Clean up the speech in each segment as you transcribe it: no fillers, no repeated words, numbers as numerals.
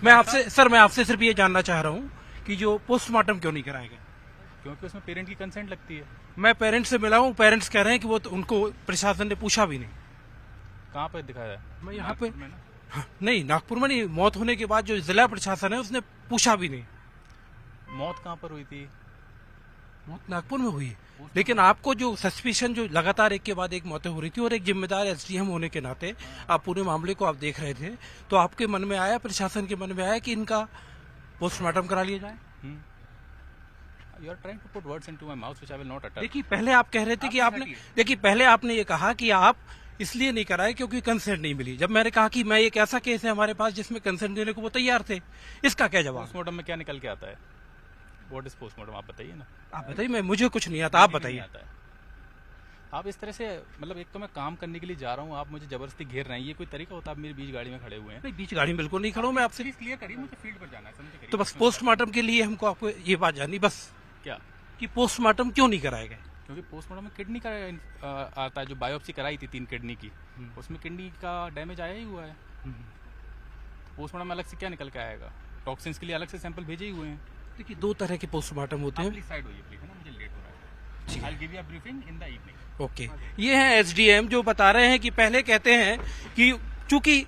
मैं आपसे सिर्फ ये जानना चाह रहा हूँ कि जो पोस्टमार्टम क्यों नहीं कराया गया? क्योंकि उसमें पेरेंट की कंसेंट लगती है। मैं पेरेंट्स से मिला हूँ, पेरेंट्स कह रहे हैं कि वो तो उनको प्रशासन ने पूछा भी नहीं। कहाँ पे दिखाया है? मैं यहाँ पे में ना? हाँ, नहीं, नागपुर में नहीं, मौत होने के बाद जो जिला प्रशासन है उसने पूछा भी नहीं। मौत कहाँ पर हुई थी? मौत नागपुर में हुई है, लेकिन आपको जो सस्पिशन जो लगातार एक के बाद एक मौतें हो रही थी और एक जिम्मेदार एसडीएम होने के नाते आप पूरे मामले को आप देख रहे थे, तो आपके मन में आया, प्रशासन के मन में आया कि इनका पोस्टमार्टम करा लिया जाए? You are trying to put words into my mouth which I will not utter. देखिए, पहले आप कह रहे थे कि पहले आपने ये कहा कि आप इसलिए नहीं कराए क्योंकि कंसेंट नहीं मिली। जब मैंने कहा कि मैं एक ऐसा केस है हमारे पास जिसमें कंसेंट देने को वो तैयार थे, इसका क्या जवाब? पोस्टमार्टम में क्या निकल के आता है? व्हाट इज पोस्टमार्टम, आप बताइए ना। आप बताइए, मैं मुझे कुछ नहीं आता, आप नहीं बताइए। आता है। आप इस तरह से, मतलब एक तो मैं काम करने के लिए जा रहा हूँ, आप मुझे जबरदस्ती घेर रहे हैं, ये कोई तरीका होता है? आप मेरे बीच गाड़ी में खड़े हुए हैं। नहीं, बीच गाड़ी में बिल्कुल नहीं खड़ा हूं मैं आपसे। प्लीज क्लियर करिए, मुझे फील्ड पर जाना है, समझे? तो बस पोस्टमार्टम के लिए हमको आपको ये बात जाननी, बस क्या? कि पोस्टमार्टम क्यों नहीं कराया गया? क्योंकि पोस्टमार्टम में किडनी का आता है, जो बायोप्सी कराई थी 3 किडनी की, उसमें किडनी का डैमेज आया ही हुआ है। पोस्टमार्टम में अलग से क्या निकल के आएगा? टॉक्सिन्स के लिए अलग से सैंपल भेजे ही हुए हैं। देखिए, 2 तरह के पोस्टमार्टम होते हैं। प्लीज साइड होइए प्लीज, है ना, मुझे लेट हो रहा है। I will give you a briefing in the evening. Okay, ये है एसडीएम जो बता रहे हैं कि पहले कहते हैं कि चूंकि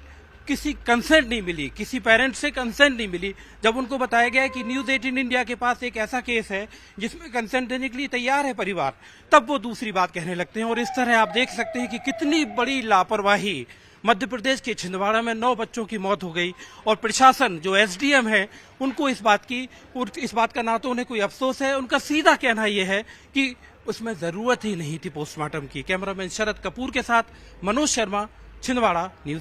किसी कंसेंट नहीं मिली, किसी पेरेंट्स से कंसेंट नहीं मिली, जब उनको बताया गया कि न्यूज 18 इंडिया के पास एक ऐसा केस है जिसमें कंसेंट देने के लिए तैयार है परिवार, तब वो दूसरी बात कहने लगते हैं। और इस तरह आप देख सकते हैं कि कितनी बड़ी लापरवाही। मध्य प्रदेश के छिंदवाड़ा में 9 बच्चों की मौत हो गई और प्रशासन जो एसडीएम है उनको इस बात का ना तो उन्हें कोई अफसोस है, उनका सीधा कहना यह है कि उसमें जरूरत ही नहीं थी पोस्टमार्टम की। कैमरामैन शरद कपूर के साथ मनोज शर्मा, छिंदवाड़ा न्यूज।